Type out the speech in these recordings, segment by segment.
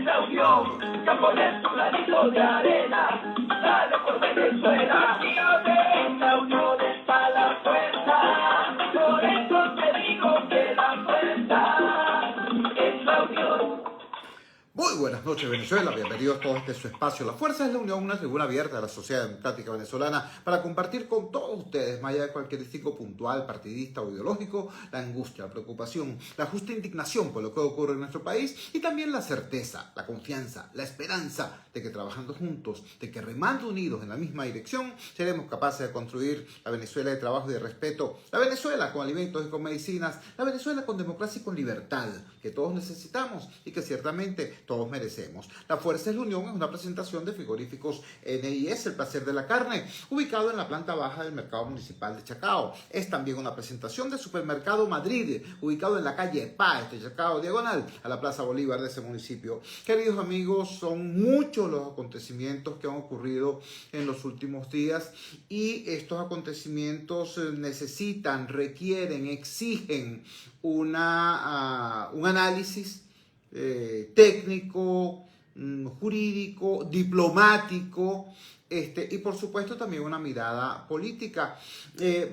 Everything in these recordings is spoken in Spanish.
la unión, que a poner tu granito de arena, dale por Venezuela. En la unión está la fuerza, por eso te digo que la fuerza es la unión. Muy buenas noches, Venezuela. Bienvenidos todos a este su espacio. La Fuerza es la Unión, una tribuna abierta de la sociedad democrática venezolana para compartir con todos ustedes, más allá de cualquier distingo puntual, partidista o ideológico, la angustia, la preocupación, la justa indignación por lo que ocurre en nuestro país y también la certeza, la confianza, la esperanza de que trabajando juntos, de que remando unidos en la misma dirección, seremos capaces de construir la Venezuela de trabajo y de respeto, la Venezuela con alimentos y con medicinas, la Venezuela con democracia y con libertad, que todos necesitamos y que ciertamente todos merecemos. La Fuerza es la Unión es una presentación de frigoríficos NIS, el placer de la carne, ubicado en la planta baja del mercado municipal de Chacao. Es también una presentación de Supermercado Madrid, ubicado en la calle Paz de Chacao, diagonal a la Plaza Bolívar de ese municipio. Queridos amigos, son muchos los acontecimientos que han ocurrido en los últimos días y estos acontecimientos necesitan, requieren, exigen un análisis técnico, jurídico, diplomático, y por supuesto también una mirada política.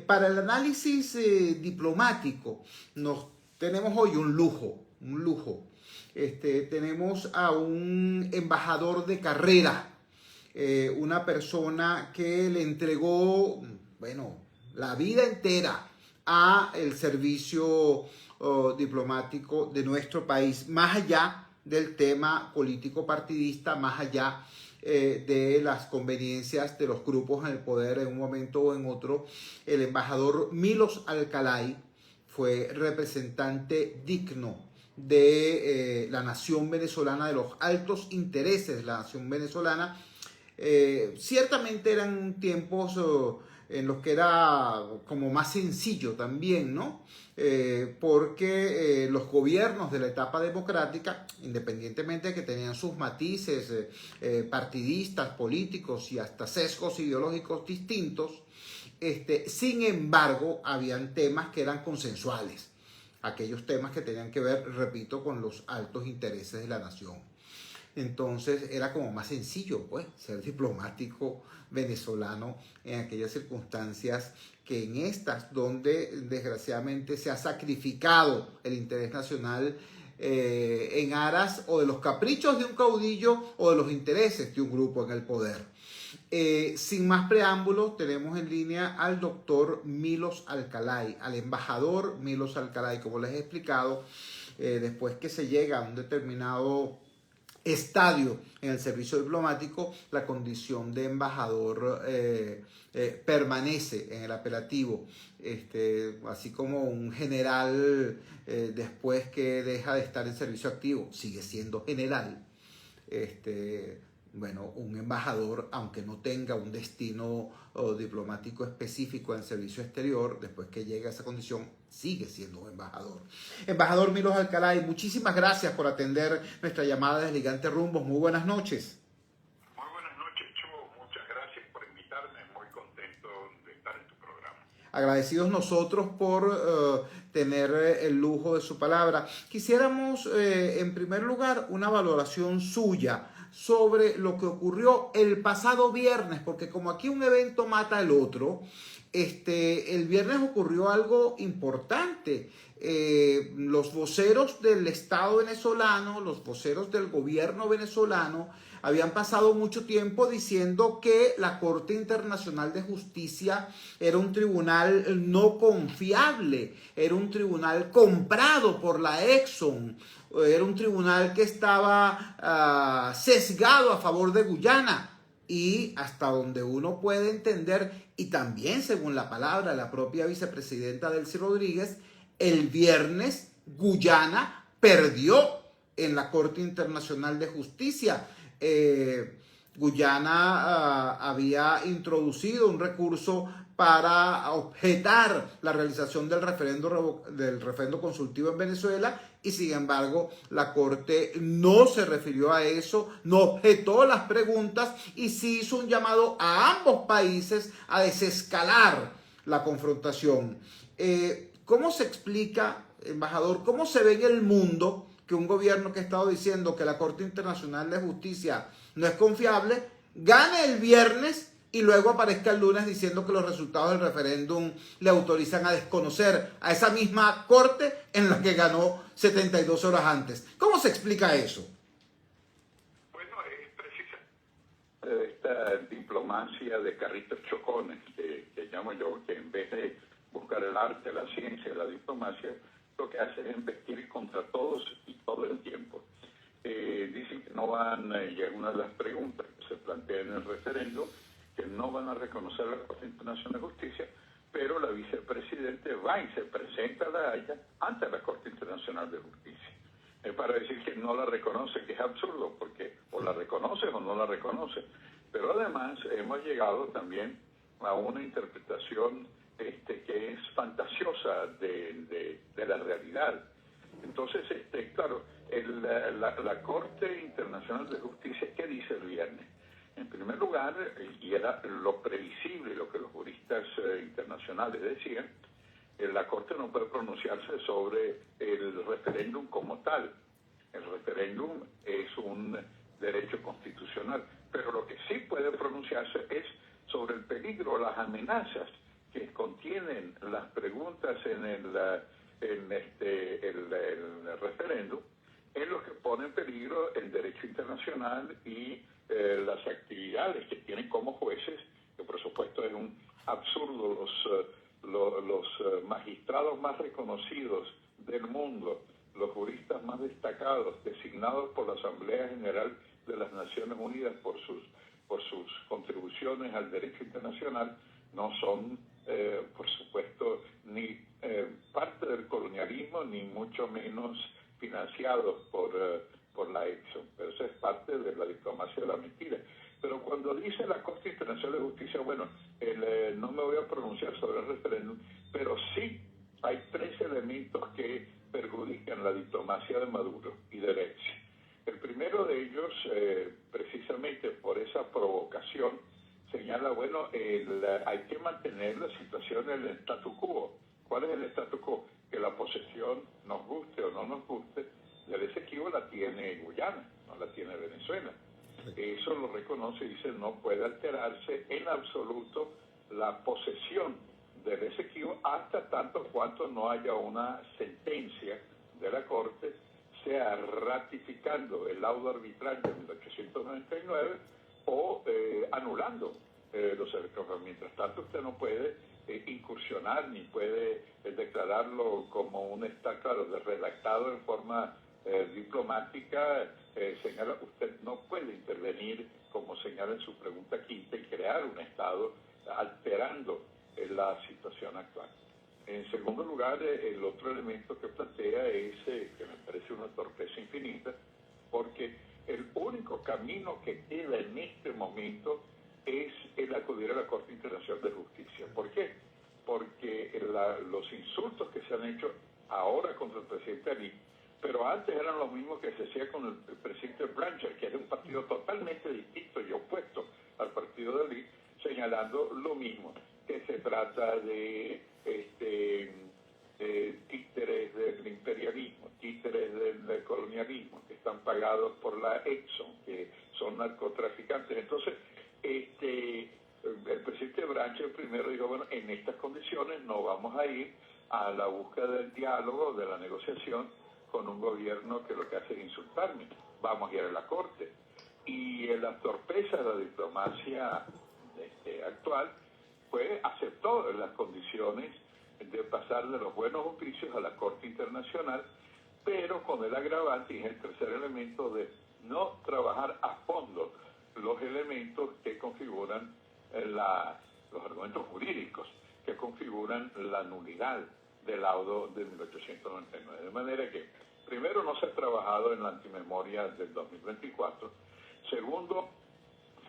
Para el análisis diplomático tenemos hoy un lujo. Tenemos a un embajador de carrera, una persona que le entregó, la vida entera a el servicio diplomático de nuestro país, más allá del tema político partidista, más allá de las conveniencias de los grupos en el poder en un momento o en otro. El embajador Milos Alcalay fue representante digno de la nación venezolana, de los altos intereses de la nación venezolana. Ciertamente eran tiempos en los que era como más sencillo también, ¿no? Porque los gobiernos de la etapa democrática, independientemente de que tenían sus matices partidistas, políticos y hasta sesgos ideológicos distintos, sin embargo, habían temas que eran consensuales, aquellos temas que tenían que ver, repito, con los altos intereses de la nación. Entonces era como más sencillo, pues, ser diplomático venezolano en aquellas circunstancias que en estas, donde desgraciadamente se ha sacrificado el interés nacional en aras o de los caprichos de un caudillo o de los intereses de un grupo en el poder. Sin más preámbulos, tenemos en línea al doctor Milos Alcalay, al embajador Milos Alcalay. Como les he explicado, después que se llega a un determinado estadio en el servicio diplomático, la condición de embajador permanece en el apelativo, así como un general después que deja de estar en servicio activo sigue siendo general. Un embajador, aunque no tenga un destino diplomático específico en servicio exterior, después que llega a esa condición, sigue siendo un embajador. Embajador Milos Alcalay, muchísimas gracias por atender nuestra llamada de Gigantes Rumbos. Muy buenas noches. Muy buenas noches, Cho. Muchas gracias por invitarme. Muy contento de estar en tu programa. Agradecidos nosotros por tener el lujo de su palabra. Quisiéramos, en primer lugar, una valoración suya sobre lo que ocurrió el pasado viernes, porque como aquí un evento mata el otro, el viernes ocurrió algo importante. Los voceros del Estado venezolano, los voceros del gobierno venezolano, habían pasado mucho tiempo diciendo que la Corte Internacional de Justicia era un tribunal no confiable, era un tribunal comprado por la Exxon, era un tribunal que estaba sesgado a favor de Guyana. Y hasta donde uno puede entender, y también según la palabra de la propia vicepresidenta Delcy Rodríguez, el viernes Guyana perdió en la Corte Internacional de Justicia. Guyana había introducido un recurso para objetar la realización del referendo consultivo en Venezuela y sin embargo la Corte no se refirió a eso, no objetó las preguntas y sí hizo un llamado a ambos países a desescalar la confrontación. ¿Cómo se explica, embajador, cómo se ve en el mundo que un gobierno que ha estado diciendo que la Corte Internacional de Justicia no es confiable, gane el viernes y luego aparezca el lunes diciendo que los resultados del referéndum le autorizan a desconocer a esa misma Corte en la que ganó 72 horas antes? ¿Cómo se explica eso? Bueno, es precisa esta diplomacia de carritos chocones que llamo yo, que en vez de buscar el arte, la ciencia, la diplomacia, lo que hace es investir contra todos y todo el tiempo. Dicen que no van, y es una de las preguntas que se plantea en el referéndum, que no van a reconocer la Corte Internacional de Justicia, pero la vicepresidente va y se presenta a La Haya ante la Corte Internacional de Justicia. Para decir que no la reconoce, que es absurdo, porque o la reconoce o no la reconoce. Pero además hemos llegado también a una interpretación que es fantasiosa de la realidad. Entonces, claro, la Corte Internacional de Justicia, ¿qué dice el viernes? En primer lugar, y era lo previsible, lo que los juristas internacionales decían, la Corte no puede pronunciarse sobre el referéndum como tal. El referéndum es un derecho constitucional, pero lo que sí puede pronunciarse es sobre el peligro, las amenazas que contienen las preguntas en el referéndum, en lo que pone en peligro el derecho internacional y las actividades que tienen como jueces, que por supuesto es un absurdo. Los magistrados más reconocidos del mundo, los juristas más destacados, designados por la Asamblea General de las Naciones Unidas por sus contribuciones al derecho internacional, no son, por supuesto, ni parte del colonialismo, ni mucho menos financiados por la Exxon. Pero eso es parte de la diplomacia de la mentira. Pero cuando dice la Corte Internacional de Justicia, bueno, no me voy a pronunciar sobre el referéndum, pero sí hay 3 elementos que perjudican la diplomacia de Maduro y de Betsy. El primero de ellos, precisamente por esa provocación, señala, bueno, hay que mantener la situación en el statu quo. ¿Cuál es el statu quo? Que la posesión, nos guste o no nos guste, del Esequibo la tiene Guyana, no la tiene Venezuela. Eso lo reconoce y dice no puede alterarse en absoluto la posesión del Esequibo hasta tanto cuanto no haya una sentencia de la Corte, sea ratificando el laudo arbitral de 1899 o anulando los electrones. Mientras tanto usted no puede incursionar ni puede declararlo como un está claro redactado en forma diplomática. Señala, usted no puede intervenir, como señala en su pregunta quinta, y crear un Estado alterando la situación actual. En segundo lugar, el otro elemento que plantea es, que me parece una torpeza infinita, porque el único camino que queda en este momento es el acudir a la Corte Internacional de Justicia. ¿Por qué? Porque los insultos que se han hecho ahora contra el presidente Ali, pero antes eran los mismos que se hacía con el presidente Brancher, que es de un partido totalmente distinto y opuesto al partido de Ali, señalando lo mismo, que se trata de títeres del imperialismo, títeres del colonialismo, que están pagados por la Exxon, que son narcotraficantes. Entonces, el presidente Brancher primero dijo, bueno, en estas condiciones no vamos a ir a la búsqueda del diálogo, de la negociación con un gobierno que lo que hace es insultarme. Vamos a ir a la Corte. Y la torpeza de la diplomacia actual aceptó las condiciones de pasar de los buenos oficios a la Corte Internacional, pero con el agravante, y es el tercer elemento, de no trabajar a fondo los elementos que configuran los argumentos jurídicos que configuran la nulidad del laudo de 1899. De manera que, primero, no se ha trabajado en la antimemoria del 2024. Segundo,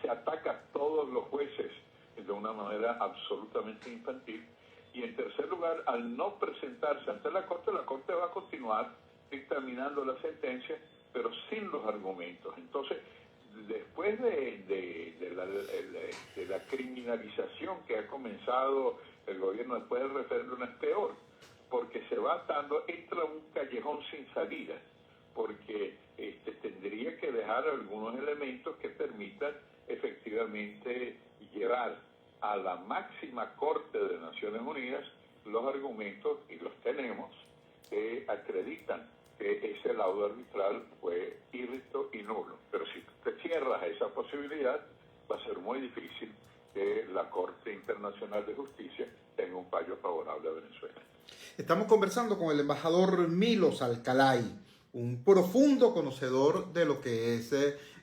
se ataca a todos los jueces de una manera absolutamente infantil. Y en tercer lugar, al no presentarse ante la Corte va a continuar dictaminando la sentencia, pero sin los argumentos. Entonces, después de la criminalización que ha comenzado el gobierno después del referéndum, es peor, porque se va atando, entra un callejón sin salida, porque tendría que dejar algunos elementos que permitan efectivamente llevar a la máxima Corte de Naciones Unidas los argumentos, y los tenemos, que acreditan que ese laudo arbitral fue írrito y nulo. Pero si te cierras a esa posibilidad, va a ser muy difícil que la Corte Internacional de Justicia tenga un fallo favorable a Venezuela. Estamos conversando con el embajador Milos Alcalay, un profundo conocedor de lo que es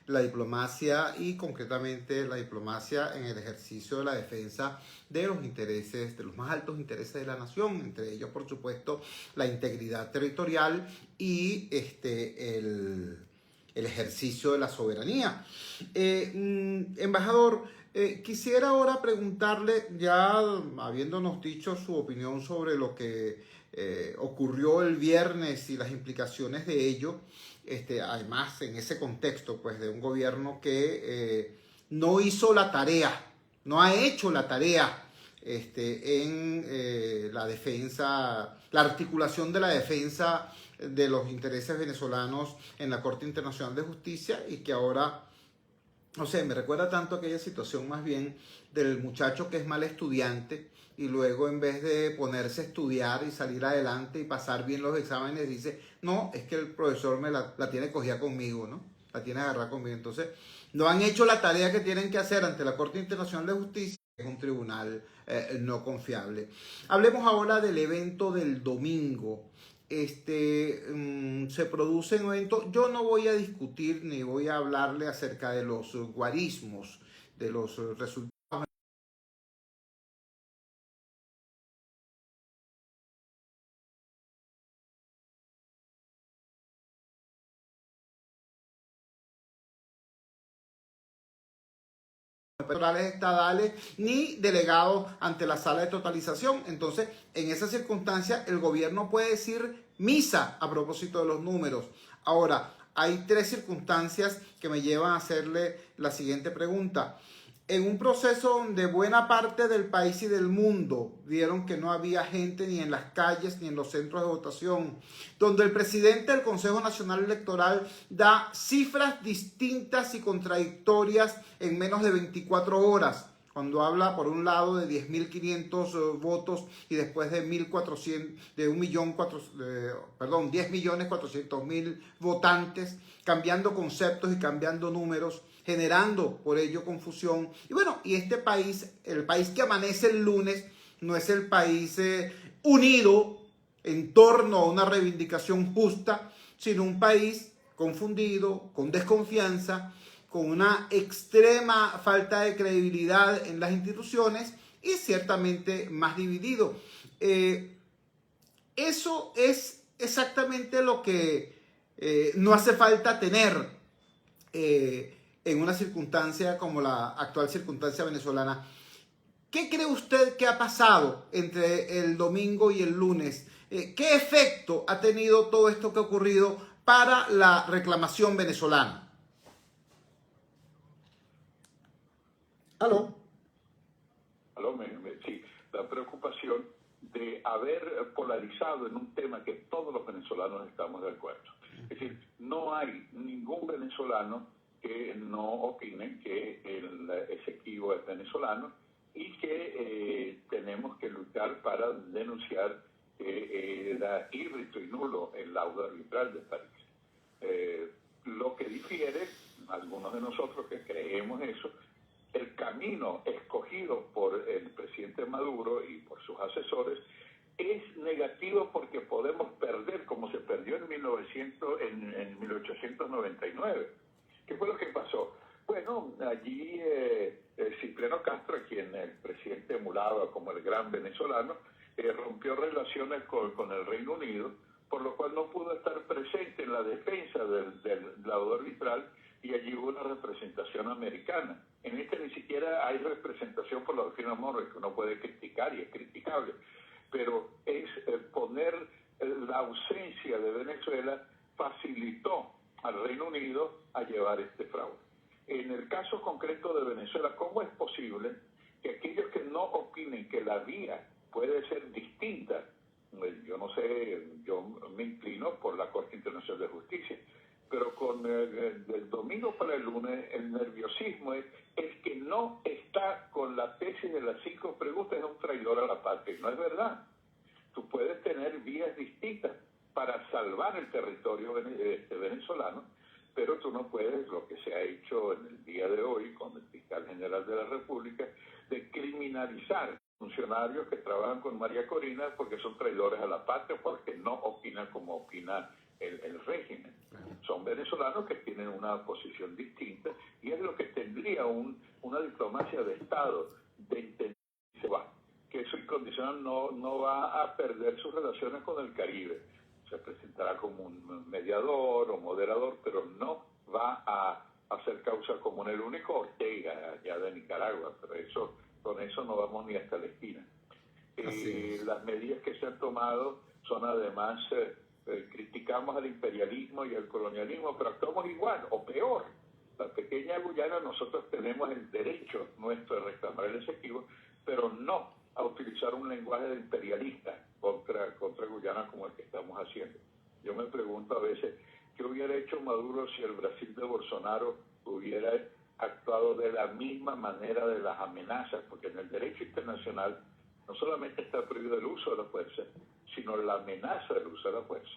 la diplomacia y concretamente la diplomacia en el ejercicio de la defensa de los intereses, de los más altos intereses de la nación, entre ellos, por supuesto, la integridad territorial y el ejercicio de la soberanía. Embajador, quisiera ahora preguntarle, ya habiéndonos dicho su opinión sobre lo que ocurrió el viernes y las implicaciones de ello, además en ese contexto pues de un gobierno que no hizo la tarea, no ha hecho la tarea en la defensa, la articulación de la defensa de los intereses venezolanos en la Corte Internacional de Justicia, y que ahora, no sé, me recuerda tanto aquella situación más bien del muchacho que es mal estudiante y luego en vez de ponerse a estudiar y salir adelante y pasar bien los exámenes dice, no, es que el profesor me la tiene cogida conmigo, ¿no? La tiene agarrada conmigo. Entonces, no han hecho la tarea que tienen que hacer ante la Corte Internacional de Justicia, que es un tribunal no confiable. Hablemos ahora del evento del domingo. Se produce un evento, yo no voy a discutir ni voy a hablarle acerca de los guarismos, de los resultados electorales estadales ni delegados ante la sala de totalización. Entonces, en esa circunstancia, el gobierno puede decir misa a propósito de los números. Ahora, hay tres circunstancias que me llevan a hacerle la siguiente pregunta. En un proceso donde buena parte del país y del mundo vieron que no había gente ni en las calles ni en los centros de votación, donde el presidente del Consejo Nacional Electoral da cifras distintas y contradictorias en menos de 24 horas, cuando habla por un lado de 10.500 votos y después de 10.400.000 votantes, cambiando conceptos y cambiando números, generando por ello confusión. Y bueno, y este país, el país que amanece el lunes, no es el país unido en torno a una reivindicación justa, sino un país confundido, con desconfianza, con una extrema falta de credibilidad en las instituciones y ciertamente más dividido. Eso es exactamente lo que no hace falta tener en una circunstancia como la actual circunstancia venezolana. ¿Qué cree usted que ha pasado entre el domingo y el lunes? ¿Qué efecto ha tenido todo esto que ha ocurrido para la reclamación venezolana? ¿Aló? Sí, la preocupación de haber polarizado en un tema que todos los venezolanos estamos de acuerdo. Es decir, no hay ningún venezolano que no opine que el Esequibo es venezolano y que tenemos que luchar para denunciar que era írrito y nulo el laudo arbitral de París. Lo que difiere, algunos de nosotros que creemos eso, el camino escogido por el presidente Maduro y por sus asesores es negativo porque podemos perder como se perdió en 1899. ¿Qué fue lo que pasó? Bueno, allí Cipriano Castro, a quien el presidente emulaba como el gran venezolano, rompió relaciones con el Reino Unido, por lo cual no pudo estar presente en la defensa del laudo arbitral, y allí hubo una representación americana. En este ni siquiera hay representación por la doctrina Monroe, que uno puede criticar y es criticable, pero es poner la ausencia de Venezuela facilitó al Reino Unido a llevar este fraude. En el caso concreto de Venezuela, ¿cómo es posible que aquellos que no opinen que la vía puede ser distinta yo no sé, yo me inclino por la Corte Internacional de Justicia, pero del domingo para el lunes el nerviosismo es el que no está con la tesis de las 5 preguntas es un traidor a la patria. No es verdad. Tú puedes tener vías distintas para salvar el territorio venezolano, pero tú no puedes, lo que se ha hecho en el día de hoy con el fiscal general de la República, de criminalizar funcionarios que trabajan con María Corina porque son traidores a la patria, porque no opinan como opina el régimen. Son venezolanos que tienen una posición distinta y es lo que tendría una diplomacia de Estado, de entender que su incondicional no va a perder sus relaciones con el Caribe. Se presentará como un mediador o moderador, pero no va a hacer causa común. El único Ortega, ya de Nicaragua, pero con eso no vamos ni hasta la esquina. Las medidas que se han tomado son además, criticamos al imperialismo y al colonialismo, pero actuamos igual o peor. La pequeña Guyana, nosotros tenemos el derecho nuestro de reclamar el Esequibo, pero no a utilizar un lenguaje de imperialista contra Guyana como el que estamos haciendo. Yo me pregunto a veces, ¿qué hubiera hecho Maduro si el Brasil de Bolsonaro hubiera actuado de la misma manera de las amenazas? Porque en el derecho internacional no solamente está prohibido el uso de la fuerza, sino la amenaza del uso de la fuerza.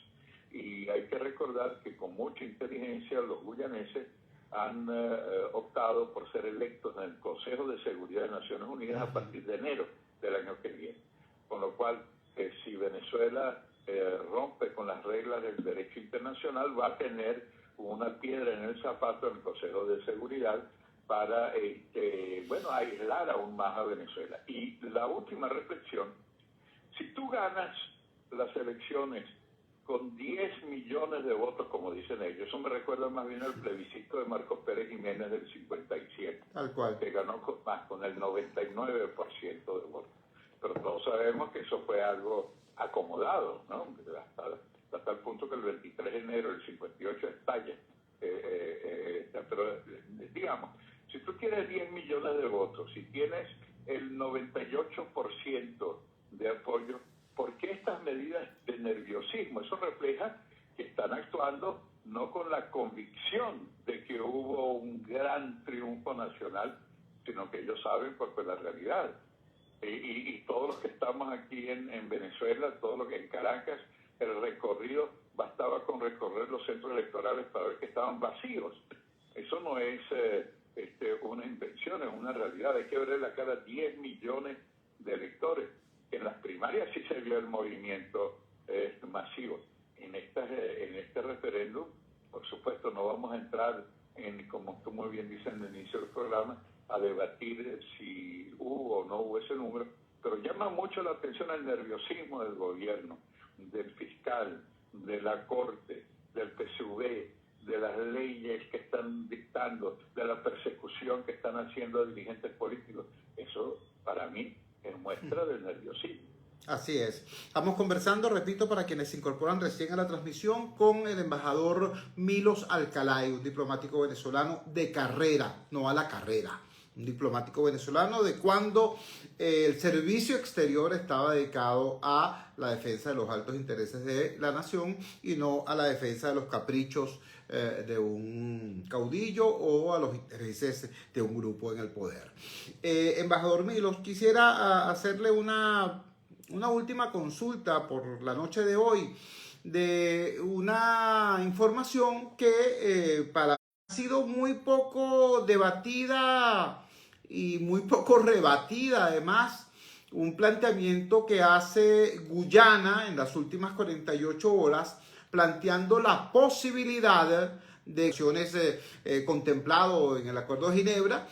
Y hay que recordar que con mucha inteligencia los guyaneses han optado por ser electos en el Consejo de Seguridad de Naciones Unidas a partir de enero del año que viene. Con lo cual, si Venezuela rompe con las reglas del derecho internacional, va a tener una piedra en el zapato en el Consejo de Seguridad para aislar aún más a Venezuela. Y la última reflexión, si tú ganas las elecciones con 10 millones de votos, como dicen ellos, eso me recuerda más bien al plebiscito de Marcos Pérez Jiménez del 57, tal cual, que ganó con el 99% de votos. Pero todos sabemos que eso fue algo acomodado, ¿no? Hasta el punto que el 23 de enero del 58 estalla. Pero digamos, si tú tienes 10 millones de votos, si tienes el 98% de apoyo, ¿por qué estas medidas de nerviosismo? Eso refleja que están actuando no con la convicción de que hubo un gran triunfo nacional, sino que ellos saben cuál fue la realidad. Y todos los que estamos aquí en Venezuela, todos los que en Caracas, el recorrido, bastaba con recorrer los centros electorales para ver que estaban vacíos. Eso no es una invención, es una realidad. Hay que ver la cara a 10 millones de electores. En las primarias sí se vio el movimiento masivo. En este referéndum, por supuesto, no vamos a entrar como tú muy bien dices en el inicio del programa, a debatir si hubo o no hubo ese número, pero llama mucho la atención el nerviosismo del gobierno, del fiscal, de la Corte, del PSV, de las leyes que están dictando, de la persecución que están haciendo a dirigentes políticos. Eso, para mí, es muestra del nerviosismo. Así es. Estamos conversando, repito, para quienes se incorporan recién a la transmisión, con el embajador Milos Alcalay, un diplomático venezolano de carrera, no a la carrera. Un diplomático venezolano de cuando el servicio exterior estaba dedicado a la defensa de los altos intereses de la nación y no a la defensa de los caprichos de un caudillo o a los intereses de un grupo en el poder. Embajador Milos, quisiera hacerle una última consulta por la noche de hoy de una información que para mí ha sido muy poco debatida y muy poco rebatida. Además, un planteamiento que hace Guyana en las últimas 48 horas, planteando la posibilidad de acciones contemplado en el Acuerdo de Ginebra,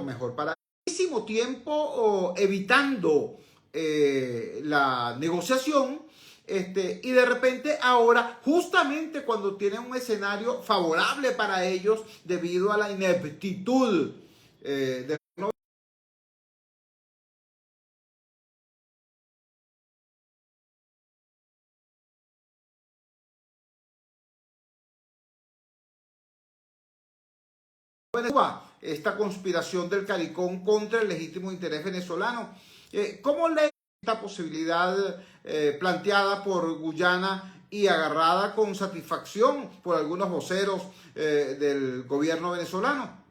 mejor para muchísimo tiempo evitando la negociación, y de repente ahora, justamente cuando tienen un escenario favorable para ellos debido a la ineptitud de Venezuela, esta conspiración del CARICOM contra el legítimo interés venezolano. ¿Cómo le esta posibilidad planteada por Guyana y agarrada con satisfacción por algunos voceros del gobierno venezolano.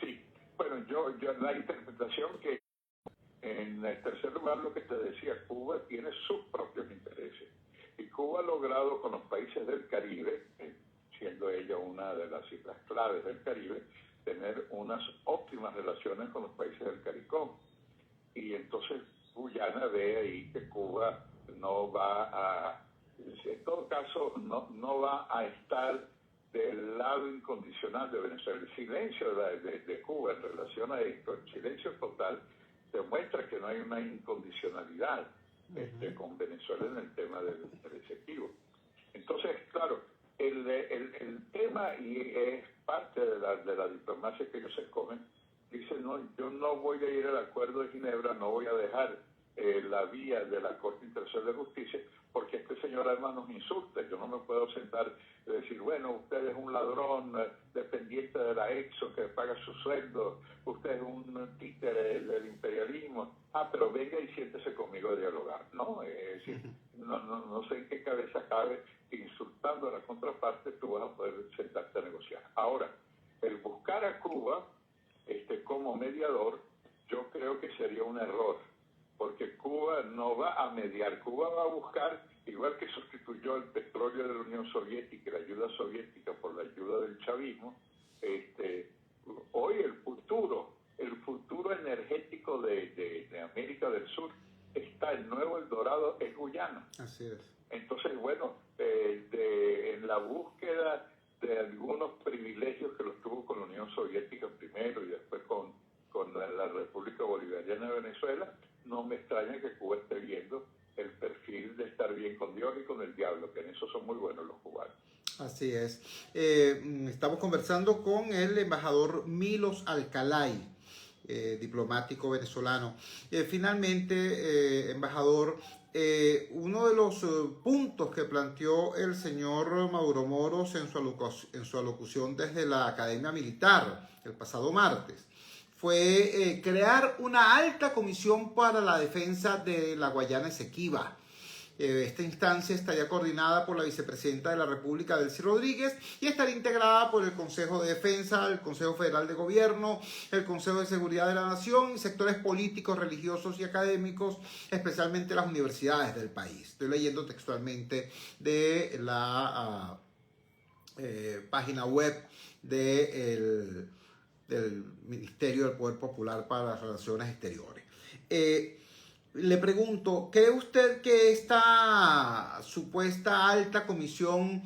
Sí, bueno, yo la interpretación que en el tercer lugar lo que te decía, Cuba tiene sus propios intereses y Cuba ha logrado con los países del Caribe, siendo ella una de las islas claves del Caribe, tener unas óptimas relaciones con los países del CARICOM. Y entonces Guyana ve ahí que Cuba no va a, en todo caso, no va a estar del lado incondicional de Venezuela. El silencio de Cuba en relación a esto, el silencio total, demuestra que no hay una incondicionalidad con Venezuela en el tema del Esequibo. Entonces, claro, el tema, y es parte de la diplomacia que ellos escogen, dice, no, yo no voy a ir al Acuerdo de Ginebra, no voy a dejar la vía de la Corte Internacional de Justicia, porque este señor además nos insulta. Yo no me puedo sentar y decir, bueno, usted es un ladrón dependiente de la EXO que paga su sueldo, usted es un títere del imperialismo, pero venga y siéntese conmigo a dialogar. No, es decir, no sé en qué cabeza cabe que insultando a la contraparte tú vas a poder sentarte a negociar. Ahora, el buscar a Cuba como mediador, yo creo que sería un error, porque Cuba no va a mediar, Cuba va a buscar, igual que sustituyó el petróleo de la Unión Soviética y la ayuda soviética por la ayuda del chavismo, hoy el futuro energético de América del Sur está, el nuevo Eldorado es Guyana. Así es. Entonces, bueno, en la búsqueda de algunos privilegios que los tuvo con la Unión Soviética primero y después con la República Bolivariana de Venezuela, no me extraña que Cuba esté viendo el perfil de estar bien con Dios y con el diablo, que en eso son muy buenos los cubanos. Así es. Estamos conversando con el embajador Milos Alcalay, diplomático venezolano. Finalmente, embajador, uno de los puntos que planteó el señor Mauro Moros en su alocución desde la Academia Militar el pasado martes fue crear una alta comisión para la defensa de la Guayana Esequiba. Esta instancia estaría coordinada por la vicepresidenta de la República, Delcy Rodríguez, y estaría integrada por el Consejo de Defensa, el Consejo Federal de Gobierno, el Consejo de Seguridad de la Nación y sectores políticos, religiosos y académicos, especialmente las universidades del país. Estoy leyendo textualmente de la página web del Ministerio del Poder Popular para las Relaciones Exteriores. Le pregunto, ¿cree usted que esta supuesta alta comisión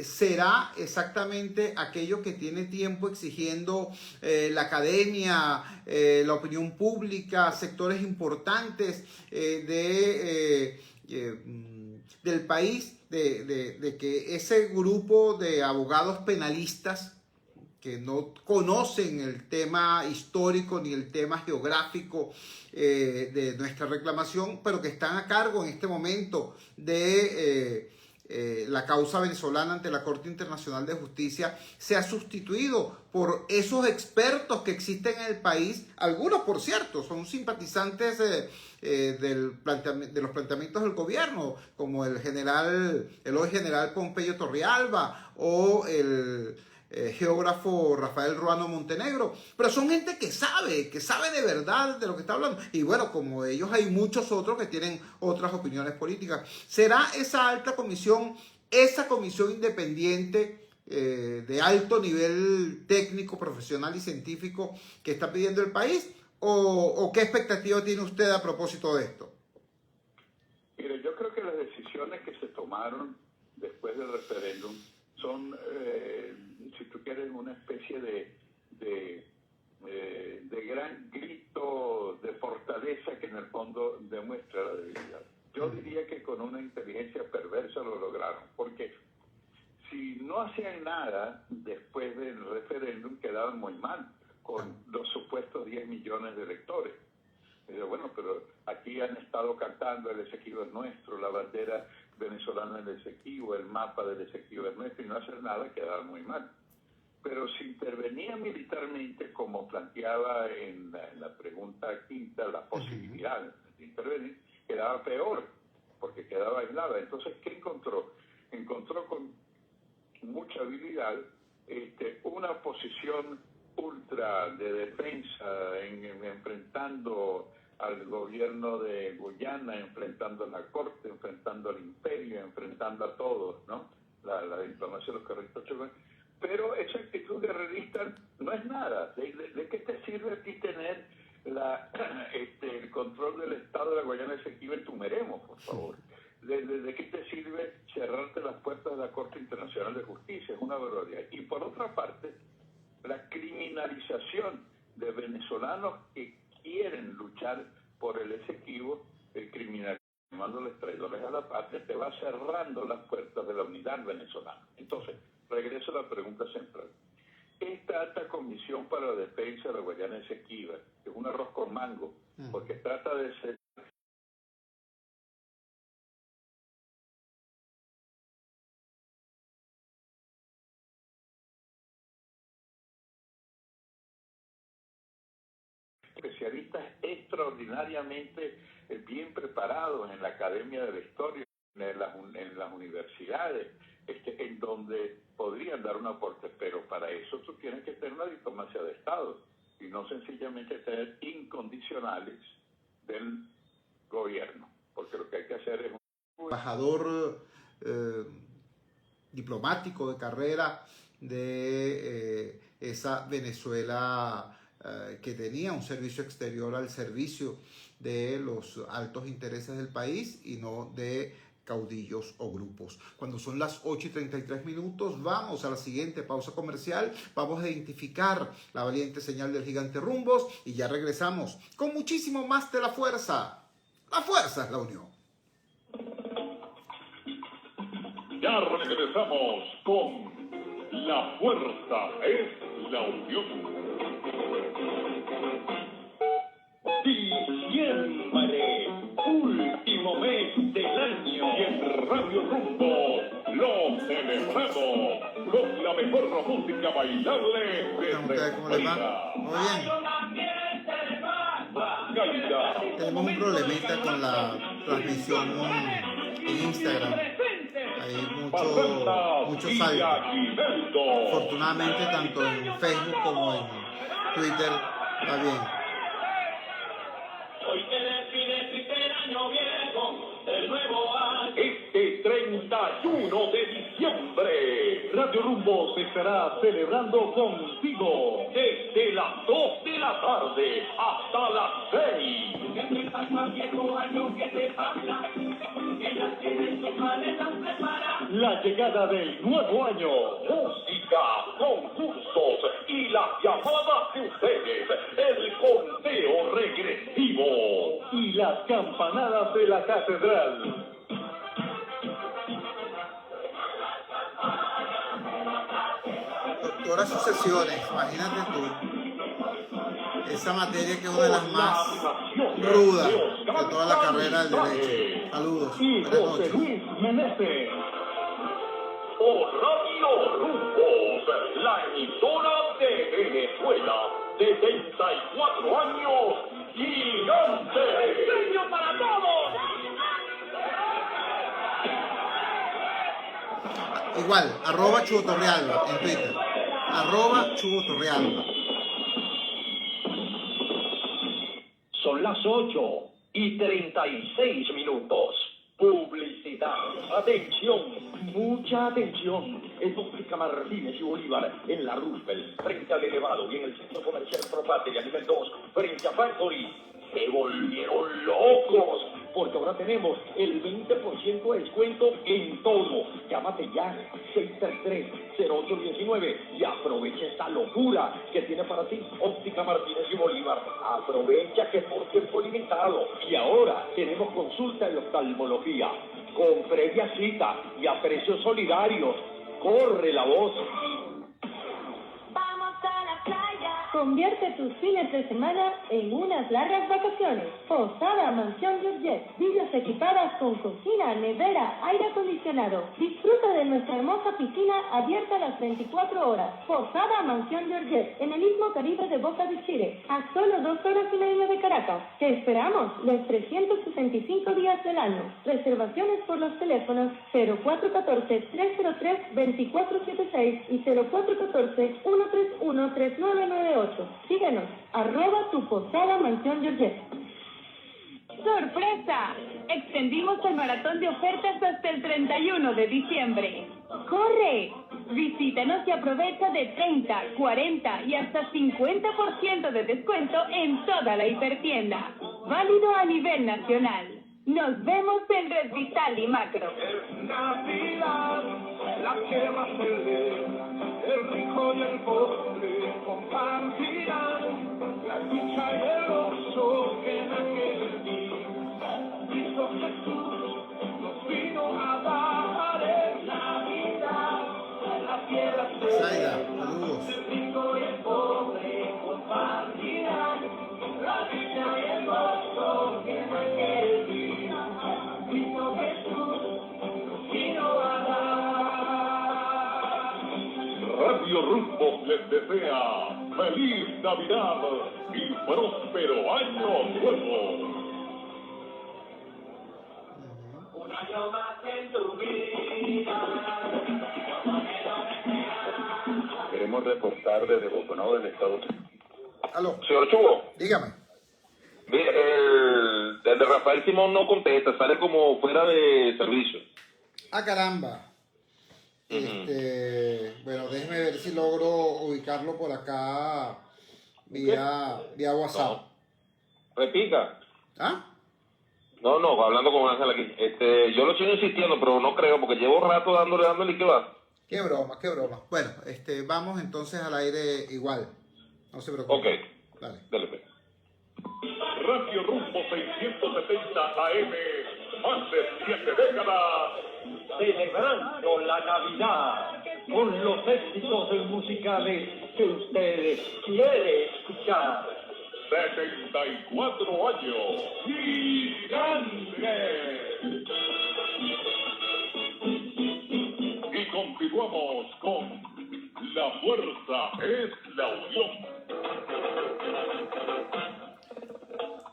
será exactamente aquello que tiene tiempo exigiendo la academia, la opinión pública, sectores importantes del país, de que ese grupo de abogados penalistas que no conocen el tema histórico ni el tema geográfico de nuestra reclamación, pero que están a cargo en este momento de la causa venezolana ante la Corte Internacional de Justicia, se ha sustituido por esos expertos que existen en el país? Algunos, por cierto, son simpatizantes de los planteamientos del gobierno, como el hoy general Pompeyo Torrealba o el geógrafo Rafael Ruano Montenegro, pero son gente que sabe de verdad de lo que está hablando. Y bueno, como ellos hay muchos otros que tienen otras opiniones políticas. ¿Será esa alta comisión, esa comisión independiente de alto nivel técnico, profesional y científico que está pidiendo el país? ¿O qué expectativa tiene usted a propósito de esto? Mire, yo creo que las decisiones que se tomaron después del referéndum son, si tú quieres, una especie de gran grito de fortaleza que en el fondo demuestra la debilidad. Yo diría que con una inteligencia perversa lo lograron, porque si no hacían nada después del referéndum quedaban muy mal con los supuestos 10 millones de electores. Bueno, pero aquí han estado cantando el Esequibo es nuestro, la bandera venezolana del Esequibo, el mapa del Esequibo es nuestro, y no hacer nada quedaba muy mal. pero si intervenía militarmente, como planteaba en la pregunta quinta, la posibilidad de intervenir, quedaba peor, porque quedaba aislada. Entonces, ¿qué encontró? Encontró con mucha habilidad una posición ultra de defensa, enfrentando al gobierno de Guyana, enfrentando a la corte, enfrentando al imperio, enfrentando a todos, ¿no? La diplomacia de los guerreristas chocanos. Pero esa actitud guerrerista no es nada. ¿De qué te sirve a ti tener el control del Estado de la Guayana Esequiba en Tumeremo, por favor? ¿De qué te sirve cerrarte las puertas de la Corte Internacional de Justicia? Es una barbaridad. Y por otra parte, la criminalización de venezolanos que quieren luchar por el Esequibo, llamándoles traidores a la patria, te va cerrando las puertas de la unidad venezolana. Entonces, regreso a la pregunta central. Esta alta comisión para la defensa de la Guayana Esequiba es un arroz con mango, porque trata de ser especialistas extraordinariamente bien preparados en la Academia de la Historia, en las universidades, en donde podrían dar un aporte, pero para eso tú tienes que tener una diplomacia de Estado y no sencillamente tener incondicionales del gobierno, porque lo que hay que hacer es un embajador diplomático de carrera de esa Venezuela que tenía un servicio exterior al servicio de los altos intereses del país y no de caudillos o grupos. Cuando son las 8:33, vamos a la siguiente pausa comercial, vamos a identificar la valiente señal del gigante Rumbos y ya regresamos con muchísimo más de La Fuerza. La fuerza es la unión. Ya regresamos con La Fuerza es la unión. Diciembre, último mes del año. Y en Radio Rumbo lo celebramos con la mejor música bailable de ¿Cómo les va? Muy bien. Tenemos un problemita con la transmisión en Instagram. Hay mucho salto. Afortunadamente, tanto en Facebook como en Twitter va bien. Hoy se despide Twitter año viejo, el nuevo año. Este 31 de diciembre, Radio Rumbo se estará celebrando contigo desde las 2 de la tarde hasta las 6. Siempre pasa viejo año que te pasa, ellas tienen sus maletas preparadas. La llegada del nuevo año, música, concursos y las llamadas de ustedes, el conteo regresivo y las campanadas de la catedral. Doctora Sucesiones, imagínate tú. Esa materia que es una de las más rudas de toda la carrera del derecho. Saludos. Y Buenas José noches. Luis Meneses. Por Radio Rumbos, la emisora de Venezuela, 74 años, gigante. ¡Premio para todos! Igual, @Chubotorrealba en Twitter. @Chubotorrealba. Son las 8:36. Publicidad. Atención, mucha atención. En Óptica Martínez y Bolívar, en la Roosevelt, frente al elevado y en el centro comercial Propatria nivel 2, frente a Factory. Se volvieron locos, porque ahora tenemos el 20% de descuento en todo. Llámate ya, 633-0819 y aprovecha esta locura que tiene para ti Óptica Martínez y Bolívar. Aprovecha que por tiempo limitado. Y ahora tenemos consulta de oftalmología con previa cita y a precios solidarios. Corre la voz. Vamos a la playa. Convierte tus fines de semana en unas largas vacaciones. Posada Mansión Georgette. Villas equipadas con cocina, nevera, aire acondicionado. Disfruta de nuestra hermosa piscina abierta las 24 horas. Posada Mansión Georgette, en el Istmo Caribe de Boca de Chile, a solo 2 horas y media de Caracas. Te esperamos los 365 días del año. Reservaciones por los teléfonos 0414-303-2476 y 0414-131-3998. Síguenos, @tu Posada Mansión Georgette. ¡Sorpresa! Extendimos el maratón de ofertas hasta el 31 de diciembre. ¡Corre! Visítanos y aprovecha de 30, 40 y hasta 50% de descuento en toda la hipertienda. Válido a nivel nacional. Nos vemos en Red Vital y Macro. Navidad, la que más celebra, el rico y el pobre compartirán la dicha y el gozo que en aquel día Cristo Jesús nos vino a dar. En Navidad, la tierra Zaida, celebra, saludos. el rico y el pobre compartirán la dicha y el gozo que en aquel día Cristo Jesús nos vino a dar. Radio Rumbo les desea feliz Navidad y próspero año nuevo. Un año más en tu vida. Queremos reportar desde Boconó, del Estado Unidos. Aló, Señor Chugo, dígame. mire, el de Rafael Simón no contesta, sale como fuera de servicio. Ah, caramba. Bueno, déjeme ver si logro ubicarlo por acá vía WhatsApp. Repita. ¿Ah? No, hablando con Ángel aquí. Yo lo estoy insistiendo, pero no creo, porque llevo rato dándole y qué va. Qué broma, qué broma. Bueno, vamos entonces al aire igual. No se preocupe. Ok. Dale. Dale, pues. Radio Rumbo 670 AM, más de 7 décadas. Celebrando la Navidad con los éxitos musicales que usted quiere escuchar. 74 años. ¡Gigante! Y continuamos con La Fuerza es la Unión.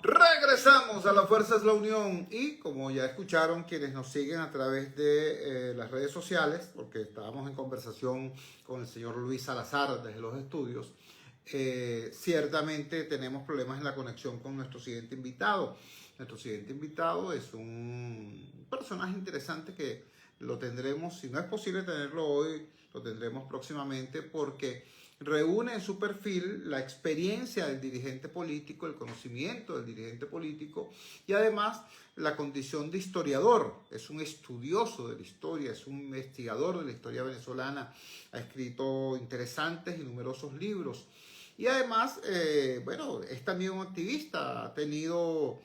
Regresamos a La Fuerza es la Unión y como ya escucharon quienes nos siguen a través de las redes sociales, porque estábamos en conversación con el señor Luis Salazar desde los estudios, ciertamente tenemos problemas en la conexión con nuestro siguiente invitado. Nuestro siguiente invitado es un personaje interesante que lo tendremos, si no es posible tenerlo hoy, lo tendremos próximamente porque reúne en su perfil la experiencia del dirigente político, el conocimiento del dirigente político y además la condición de historiador. Es un estudioso de la historia, es un investigador de la historia venezolana, ha escrito interesantes y numerosos libros. Y además, es también un activista, ha tenido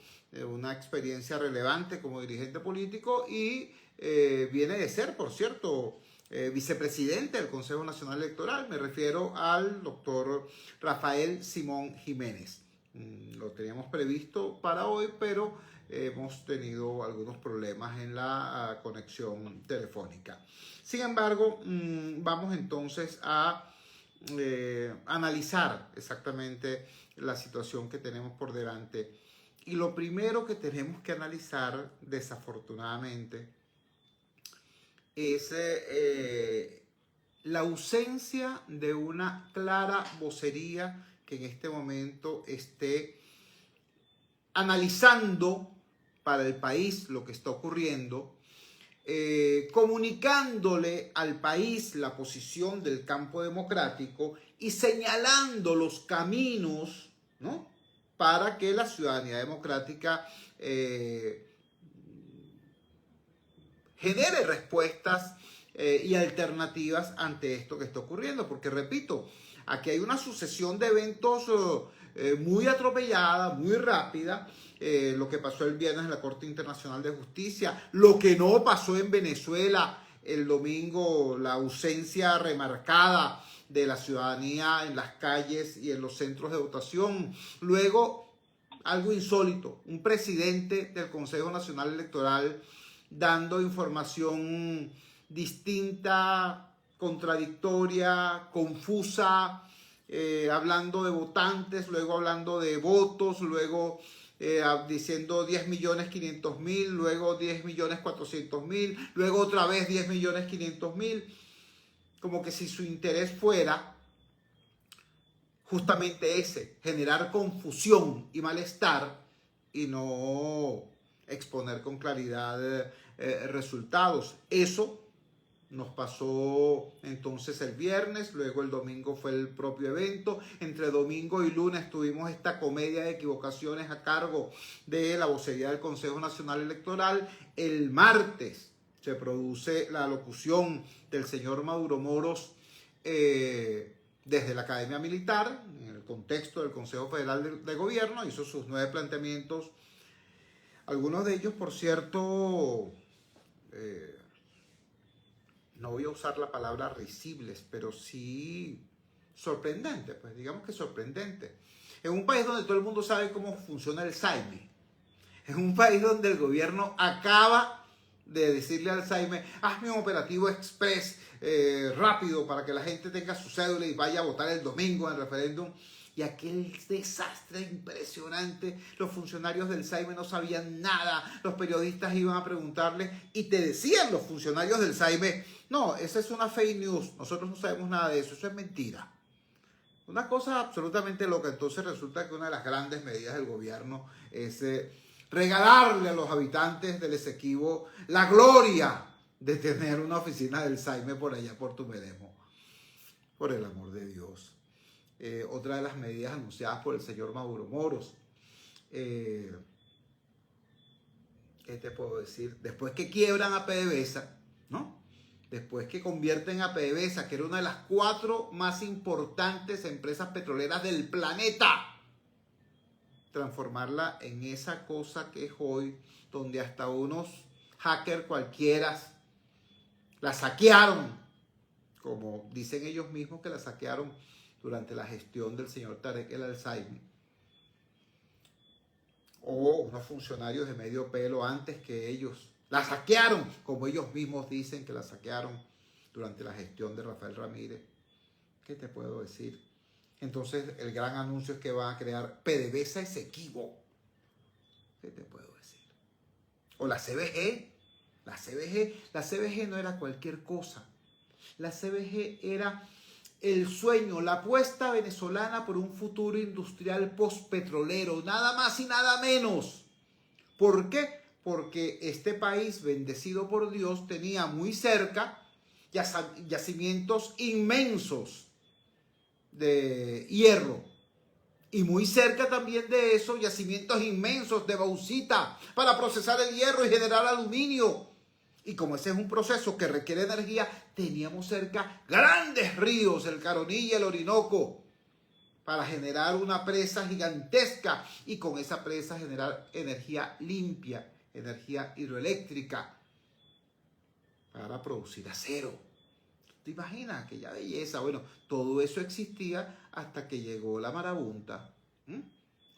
una experiencia relevante como dirigente político y viene de ser, por cierto, vicepresidente del Consejo Nacional Electoral. Me refiero al doctor Rafael Simón Jiménez. Lo teníamos previsto para hoy, pero hemos tenido algunos problemas en la conexión telefónica. Sin embargo, vamos entonces a analizar exactamente la situación que tenemos por delante. Y lo primero que tenemos que analizar, desafortunadamente, es la ausencia de una clara vocería que en este momento esté analizando para el país lo que está ocurriendo, comunicándole al país la posición del campo democrático y señalando los caminos, ¿no?, para que la ciudadanía democrática genere respuestas y alternativas ante esto que está ocurriendo. Porque, repito, aquí hay una sucesión de eventos muy atropellada, muy rápida. Lo que pasó el viernes en la Corte Internacional de Justicia, lo que no pasó en Venezuela el domingo, la ausencia remarcada de la ciudadanía en las calles y en los centros de votación. Luego, algo insólito, un presidente del Consejo Nacional Electoral dando información distinta, contradictoria, confusa, hablando de votantes, luego hablando de votos, luego diciendo 10.500.000, luego 10.400.000, luego otra vez 10.500.000, como que si su interés fuera justamente ese, generar confusión y malestar y no exponer con claridad resultados. Eso nos pasó entonces el viernes, luego el domingo fue el propio evento. Entre domingo y lunes tuvimos esta comedia de equivocaciones a cargo de la vocería del Consejo Nacional Electoral. El martes se produce la alocución del señor Maduro Moros desde la Academia Militar, en el contexto del Consejo Federal de Gobierno. Hizo sus 9 planteamientos, algunos de ellos, por cierto, no voy a usar la palabra risibles, pero sí sorprendente, pues digamos que sorprendente. En un país donde todo el mundo sabe cómo funciona el SAIME, en un país donde el gobierno acaba de decirle al SAIME, hazme un operativo express rápido para que la gente tenga su cédula y vaya a votar el domingo en el referéndum. Y aquel desastre impresionante, los funcionarios del SAIME no sabían nada, los periodistas iban a preguntarle y te decían los funcionarios del SAIME, no, esa es una fake news, nosotros no sabemos nada de eso, eso es mentira. Una cosa absolutamente loca. Entonces resulta que una de las grandes medidas del gobierno es regalarle a los habitantes del Esequibo la gloria de tener una oficina del SAIME por allá por Tumedemo. Por el amor de Dios. Otra de las medidas anunciadas por el señor Maduro Moros. ¿Qué te puedo decir? Después que quiebran a PDVSA, ¿no? Después que convierten a PDVSA, que era una de las 4 más importantes empresas petroleras del planeta, transformarla en esa cosa que es hoy, donde hasta unos hackers cualquiera la saquearon, como dicen ellos mismos que la saquearon durante la gestión del señor Tarek El Al-Saimi, o unos funcionarios de medio pelo antes que ellos la saquearon, como ellos mismos dicen que la saquearon durante la gestión de Rafael Ramírez. ¿Qué te puedo decir? Entonces el gran anuncio es que van a crear PDVSA Esequibo. ¿Qué te puedo decir? O la CBG. La CBG no era cualquier cosa. La CBG era el sueño, la apuesta venezolana por un futuro industrial postpetrolero, nada más y nada menos. ¿Por qué? Porque este país, bendecido por Dios, tenía muy cerca yacimientos inmensos de hierro. Y muy cerca también de eso, yacimientos inmensos de bauxita para procesar el hierro y generar aluminio. Y como ese es un proceso que requiere energía, teníamos cerca grandes ríos, el Caroní y el Orinoco, para generar una presa gigantesca y con esa presa generar energía limpia, energía hidroeléctrica, para producir acero. ¿Te imaginas aquella belleza? Bueno, todo eso existía hasta que llegó la marabunta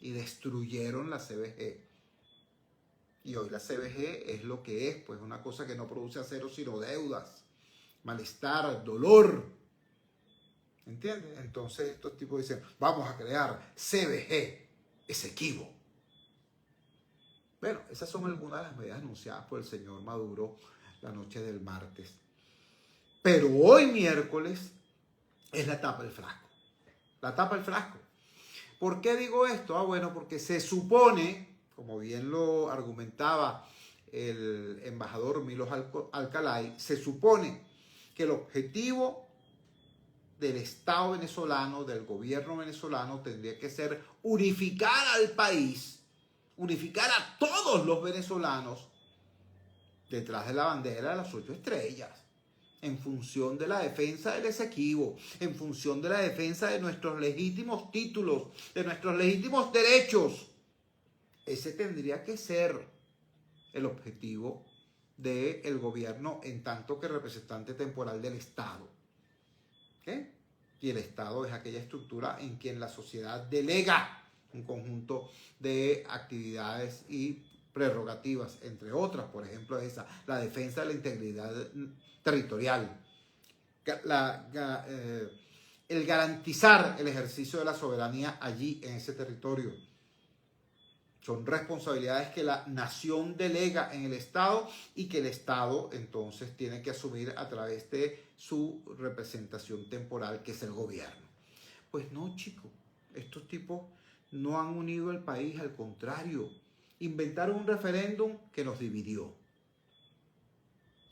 y destruyeron la CBG. Y hoy la CBG es lo que es, pues una cosa que no produce acero sino deudas, malestar, dolor. ¿Entiendes? Entonces estos tipos dicen, vamos a crear CBG Esequibo. Bueno, esas son algunas de las medidas anunciadas por el señor Maduro la noche del martes. Pero hoy miércoles es la tapa del frasco. La tapa del frasco. ¿Por qué digo esto? Bueno, porque se supone, como bien lo argumentaba el embajador Milos Alcalay, se supone que el objetivo del Estado venezolano, del gobierno venezolano, tendría que ser unificar al país, unificar a todos los venezolanos detrás de la bandera de las 8 estrellas, en función de la defensa del Esequibo, en función de la defensa de nuestros legítimos títulos, de nuestros legítimos derechos. Ese tendría que ser el objetivo del gobierno en tanto que representante temporal del Estado. ¿Qué? Y el Estado es aquella estructura en quien la sociedad delega un conjunto de actividades y prerrogativas, entre otras, por ejemplo, la defensa de la integridad territorial, el garantizar el ejercicio de la soberanía allí en ese territorio. Son responsabilidades que la nación delega en el Estado y que el Estado entonces tiene que asumir a través de su representación temporal, que es el gobierno. Pues no, chicos, estos tipos no han unido el país, al contrario, inventaron un referéndum que nos dividió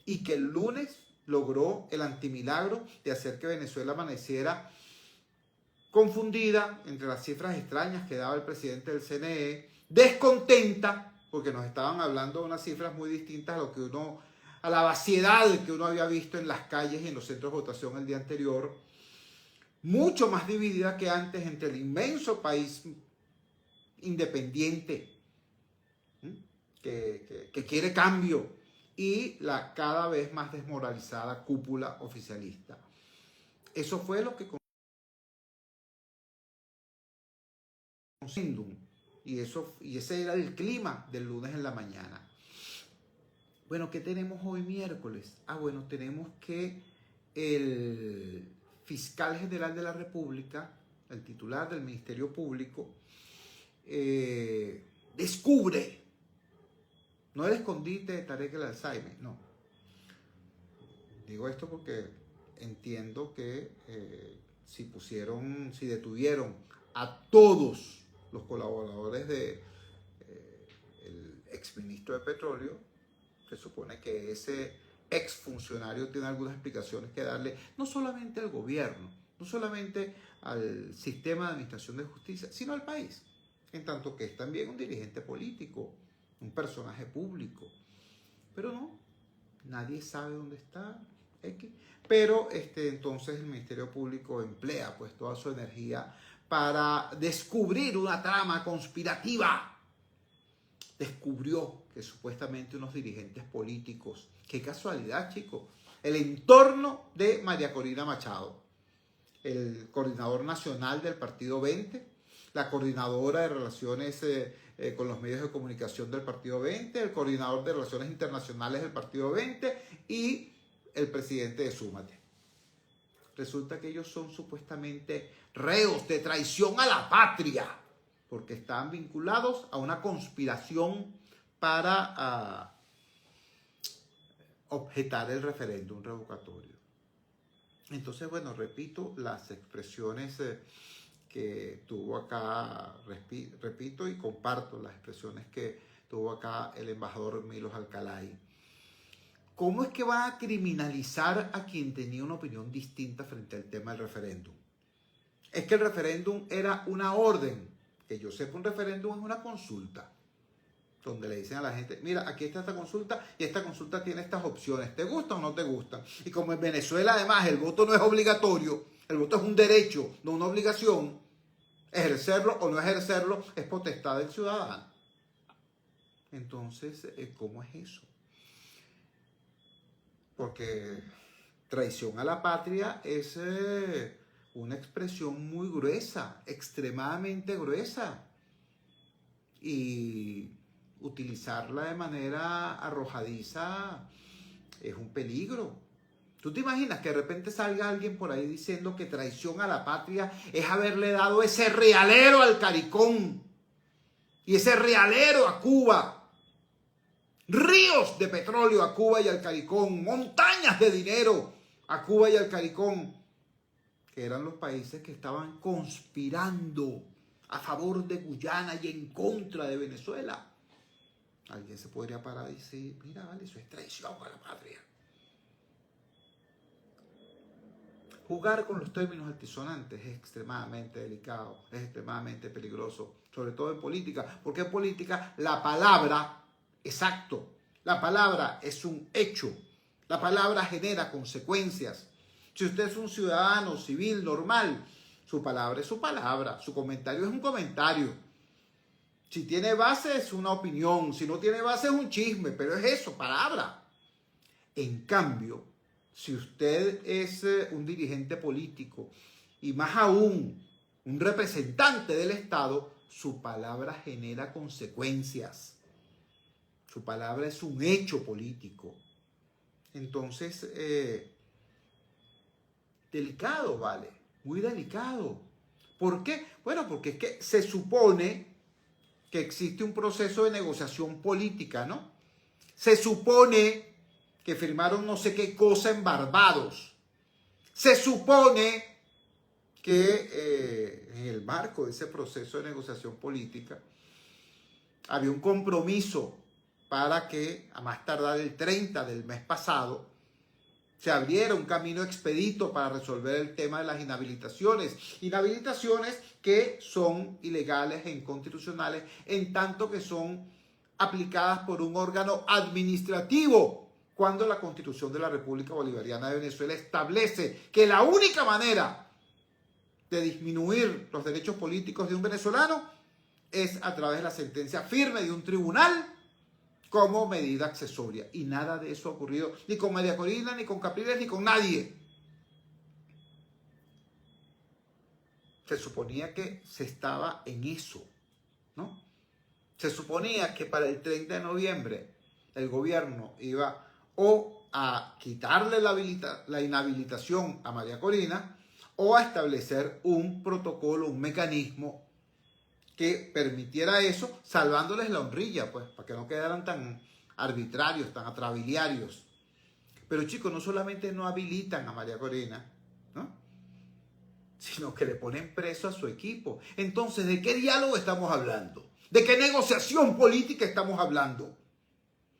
y que el lunes logró el antimilagro de hacer que Venezuela amaneciera confundida entre las cifras extrañas que daba el presidente del CNE, descontenta, porque nos estaban hablando de unas cifras muy distintas a la vaciedad que uno había visto en las calles y en los centros de votación el día anterior, mucho más dividida que antes entre el inmenso país independiente que quiere cambio y la cada vez más desmoralizada cúpula oficialista. Eso fue lo que y ese era el clima del lunes en la mañana. Bueno, ¿qué tenemos hoy miércoles? Bueno, tenemos que el fiscal general de la República, el titular del Ministerio Público, descubre, no el escondite de Tarek El Alzheimer, no. Digo esto porque entiendo que si detuvieron a todos los colaboradores del exministro de Petróleo, se supone que ese exfuncionario tiene algunas explicaciones que darle, no solamente al gobierno, no solamente al sistema de administración de justicia, sino al país, en tanto que es también un dirigente político, un personaje público. Pero no, nadie sabe dónde está X. Pero entonces el Ministerio Público emplea pues toda su energía para descubrir una trama conspirativa. Descubrió que supuestamente unos dirigentes políticos, qué casualidad, chicos, el entorno de María Corina Machado, el coordinador nacional del Partido 20, la coordinadora de relaciones con los medios de comunicación del Partido 20, el coordinador de relaciones internacionales del Partido 20 y el presidente de Súmate. Resulta que ellos son supuestamente reos de traición a la patria, porque están vinculados a una conspiración para objetar el referéndum revocatorio. Entonces, bueno, repito las expresiones que tuvo acá, repito y comparto las expresiones que tuvo acá el embajador Milos Alcalay. ¿Cómo es que van a criminalizar a quien tenía una opinión distinta frente al tema del referéndum? Es que el referéndum era una orden. Que yo sepa, un referéndum es una consulta, donde le dicen a la gente, mira, aquí está esta consulta y esta consulta tiene estas opciones, ¿te gustan o no te gustan? Y como en Venezuela además el voto no es obligatorio, el voto es un derecho, no una obligación, ejercerlo o no ejercerlo es potestad del ciudadano. Entonces, ¿cómo es eso? Porque traición a la patria es una expresión muy gruesa, extremadamente gruesa. Y utilizarla de manera arrojadiza es un peligro. ¿Tú te imaginas que de repente salga alguien por ahí diciendo que traición a la patria es haberle dado ese realero al CARICOM y ese realero a Cuba? Ríos de petróleo a Cuba y al CARICOM, montañas de dinero a Cuba y al CARICOM, que eran los países que estaban conspirando a favor de Guyana y en contra de Venezuela. Alguien se podría parar y decir, mira, vale, eso es traición a la patria. Jugar con los términos altisonantes es extremadamente delicado, es extremadamente peligroso, sobre todo en política, porque en política la palabra, exacto, la palabra es un hecho, la palabra genera consecuencias. Si usted es un ciudadano civil normal, su palabra es su palabra, su comentario es un comentario. Si tiene base es una opinión, si no tiene base es un chisme, pero es eso, palabra. En cambio, si usted es un dirigente político y más aún un representante del Estado, su palabra genera consecuencias. Su palabra es un hecho político. Entonces, delicado, ¿vale? Muy delicado. ¿Por qué? Bueno, porque es que se supone que existe un proceso de negociación política, ¿no? Se supone que firmaron no sé qué cosa en Barbados. Se supone que en el marco de ese proceso de negociación política había un compromiso para que a más tardar el 30 del mes pasado se abriera un camino expedito para resolver el tema de las inhabilitaciones. Inhabilitaciones que son ilegales e inconstitucionales en tanto que son aplicadas por un órgano administrativo, cuando la Constitución de la República Bolivariana de Venezuela establece que la única manera de disminuir los derechos políticos de un venezolano es a través de la sentencia firme de un tribunal como medida accesoria. Y nada de eso ha ocurrido ni con María Corina, ni con Capriles, ni con nadie. Se suponía que se estaba en eso, ¿no? Se suponía que para el 30 de noviembre el gobierno iba o a quitarle la inhabilitación a María Corina o a establecer un protocolo, un mecanismo que permitiera eso, salvándoles la honrilla, pues, para que no quedaran tan arbitrarios, tan atrabiliarios. Pero chicos, no solamente no habilitan a María Corina, ¿no?, sino que le ponen preso a su equipo. Entonces, ¿de qué diálogo estamos hablando? ¿De qué negociación política estamos hablando?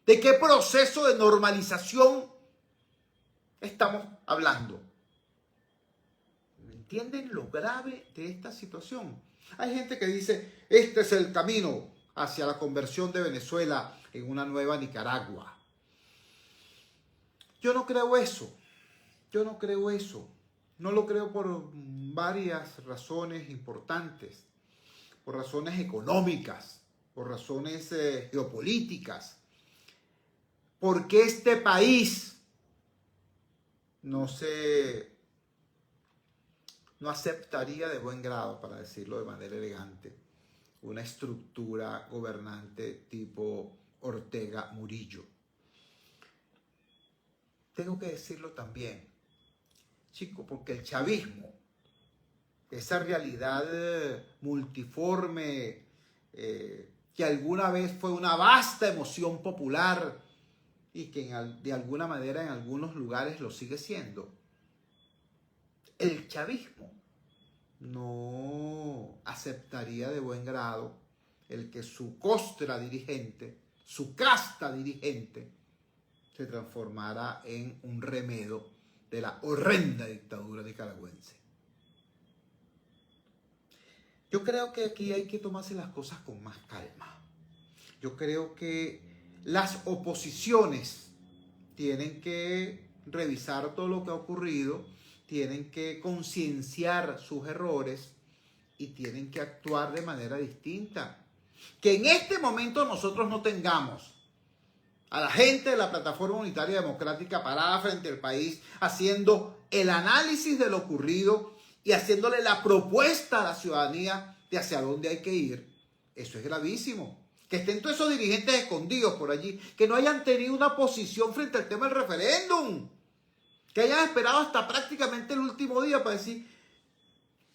¿De qué proceso de normalización estamos hablando? ¿Entienden lo grave de esta situación? Hay gente que dice, este es el camino hacia la conversión de Venezuela en una nueva Nicaragua. Yo no creo eso. Yo no creo eso. No lo creo por varias razones importantes. Por razones económicas, por razones geopolíticas. Porque este país no aceptaría de buen grado, para decirlo de manera elegante, una estructura gobernante tipo Ortega Murillo. Tengo que decirlo también, chicos, porque el chavismo, esa realidad multiforme que alguna vez fue una vasta emoción popular y que de alguna manera en algunos lugares lo sigue siendo, el chavismo no aceptaría de buen grado el que su costra dirigente, su casta dirigente, se transformara en un remedo de la horrenda dictadura nicaragüense. Yo creo que aquí hay que tomarse las cosas con más calma. Yo creo que las oposiciones tienen que revisar todo lo que ha ocurrido, tienen que concienciar sus errores y tienen que actuar de manera distinta. Que en este momento nosotros no tengamos a la gente de la Plataforma Unitaria Democrática parada frente al país haciendo el análisis de lo ocurrido y haciéndole la propuesta a la ciudadanía de hacia dónde hay que ir, eso es gravísimo. Que estén todos esos dirigentes escondidos por allí, que no hayan tenido una posición frente al tema del referéndum, que hayan esperado hasta prácticamente el último día para decir,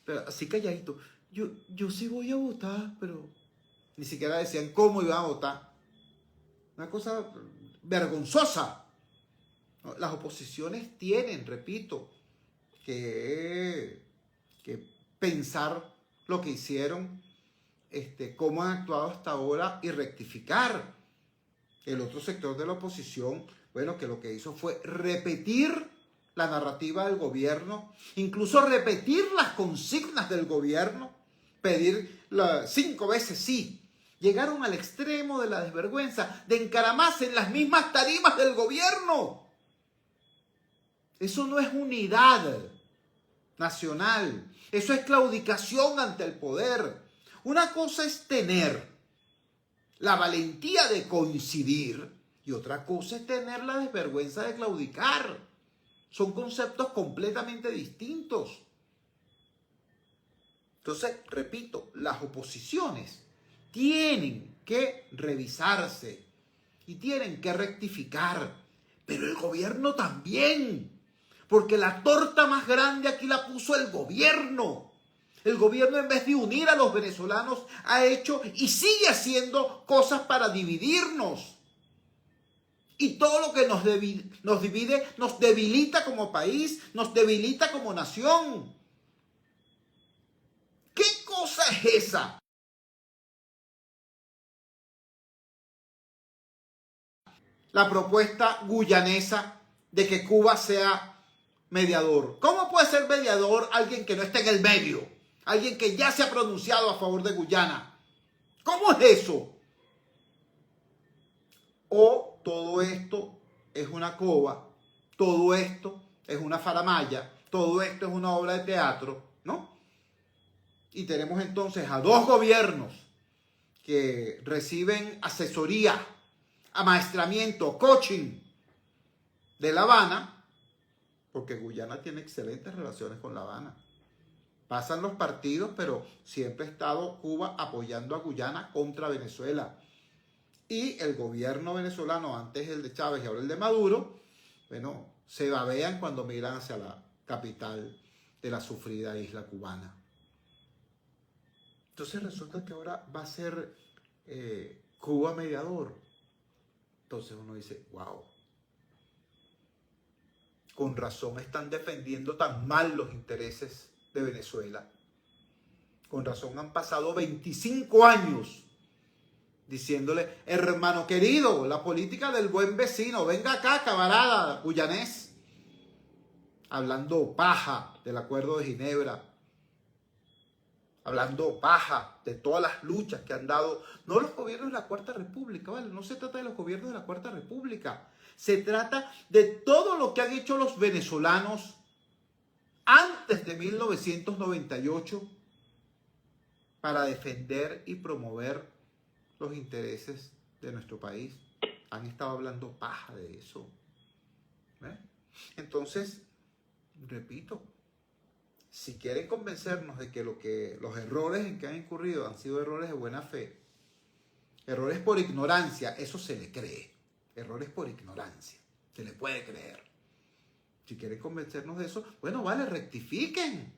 pero así calladito, yo sí voy a votar, pero ni siquiera decían cómo iban a votar. Una cosa vergonzosa. Las oposiciones tienen, repito, que pensar lo que hicieron, cómo han actuado hasta ahora y rectificar. El otro sector de la oposición, bueno, que lo que hizo fue repetir la narrativa del gobierno, incluso repetir las consignas del gobierno, pedir 5 veces sí. Llegaron al extremo de la desvergüenza, de encaramarse en las mismas tarimas del gobierno. Eso no es unidad nacional, eso es claudicación ante el poder. Una cosa es tener la valentía de coincidir y otra cosa es tener la desvergüenza de claudicar. Son conceptos completamente distintos. Entonces, repito, las oposiciones tienen que revisarse y tienen que rectificar, pero el gobierno también, porque la torta más grande aquí la puso el gobierno. El gobierno, en vez de unir a los venezolanos, ha hecho y sigue haciendo cosas para dividirnos. Y todo lo que nos divide nos debilita como país, nos debilita como nación. ¿Qué cosa es esa? La propuesta guyanesa de que Cuba sea mediador. ¿Cómo puede ser mediador alguien que no está en el medio? Alguien que ya se ha pronunciado a favor de Guyana. ¿Cómo es eso? O todo esto es una coba, todo esto es una faramalla, todo esto es una obra de teatro, ¿no? Y tenemos entonces a dos gobiernos que reciben asesoría, amaestramiento, coaching de La Habana, porque Guyana tiene excelentes relaciones con La Habana. Pasan los partidos, pero siempre ha estado Cuba apoyando a Guyana contra Venezuela. Y el gobierno venezolano, antes el de Chávez y ahora el de Maduro, bueno, se babean cuando miran hacia la capital de la sufrida isla cubana. Entonces resulta que ahora va a ser Cuba mediador. Entonces uno dice, wow, con razón están defendiendo tan mal los intereses de Venezuela. Con razón han pasado 25 años diciéndole, hermano querido, la política del buen vecino, venga acá, camarada guyanés, hablando paja del Acuerdo de Ginebra, hablando paja de todas las luchas que han dado, no los gobiernos de la Cuarta República, ¿vale? No se trata de los gobiernos de la Cuarta República, se trata de todo lo que han hecho los venezolanos antes de 1998 para defender y promover los intereses de nuestro país. Han estado hablando paja de eso. ¿Ve? Entonces, repito, si quieren convencernos de que los errores en que han incurrido han sido errores de buena fe, errores por ignorancia, eso se le cree. Errores por ignorancia, se le puede creer. Si quieren convencernos de eso, bueno, vale, rectifiquen.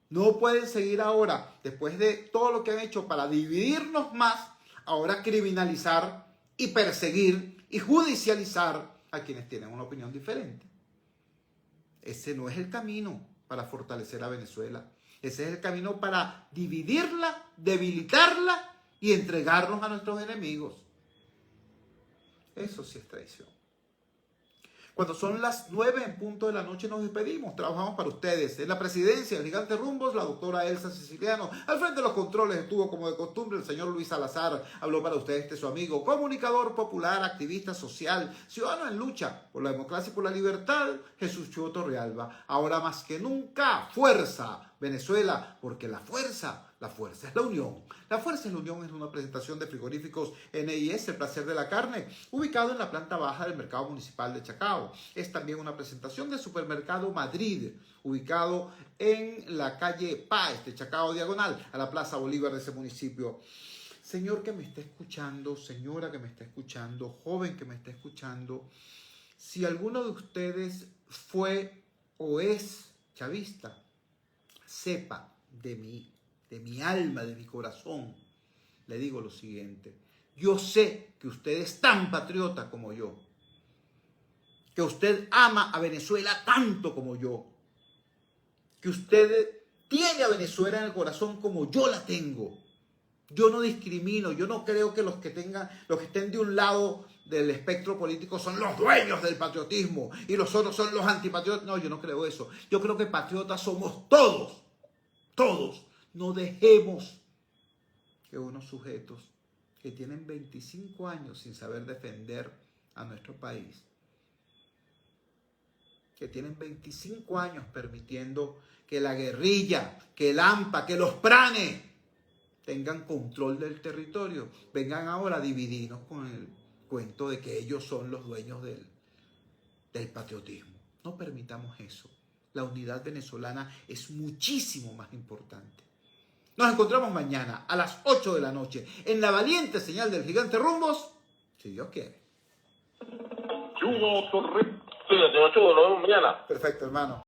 No pueden seguir ahora, después de todo lo que han hecho para dividirnos más, ahora criminalizar y perseguir y judicializar a quienes tienen una opinión diferente. Ese no es el camino para fortalecer a Venezuela. Ese es el camino para dividirla, debilitarla y entregarnos a nuestros enemigos. Eso sí es traición. Cuando son las 9 en punto de la noche nos despedimos. Trabajamos para ustedes. En la presidencia del Gigante Rumbos, la doctora Elsa Siciliano. Al frente de los controles estuvo, como de costumbre, el señor Luis Salazar. Habló para ustedes su amigo, comunicador popular, activista social, ciudadano en lucha por la democracia y por la libertad, Jesús Chuo Torrealba. Ahora más que nunca, fuerza, Venezuela, porque la fuerza es la unión. La fuerza es la unión es una presentación de frigoríficos NIS, el placer de la carne, ubicado en la planta baja del mercado municipal de Chacao. Es también una presentación de Supermercado Madrid, ubicado en la calle Páez de Chacao Diagonal, a la Plaza Bolívar de ese municipio. Señor que me está escuchando, señora que me está escuchando, joven que me está escuchando, si alguno de ustedes fue o es chavista, sepa de mi alma, de mi corazón, le digo lo siguiente. Yo sé que usted es tan patriota como yo, que usted ama a Venezuela tanto como yo, que usted tiene a Venezuela en el corazón como yo la tengo. Yo no discrimino, yo no creo que los que estén de un lado del espectro político son los dueños del patriotismo y los otros son los antipatriotas. No, yo no creo eso. Yo creo que patriotas somos todos, todos. No dejemos que unos sujetos que tienen 25 años sin saber defender a nuestro país, que tienen 25 años permitiendo que la guerrilla, que el AMPA, que los pranes tengan control del territorio, vengan ahora a dividirnos con el cuento de que ellos son los dueños del patriotismo. No permitamos eso. La unidad venezolana es muchísimo más importante. Nos encontramos mañana a las 8 de la noche en la valiente señal del gigante Rumbos, si Dios quiere. Chugo Torres. Sí, señor Chugo, nos vemos mañana. Perfecto, hermano.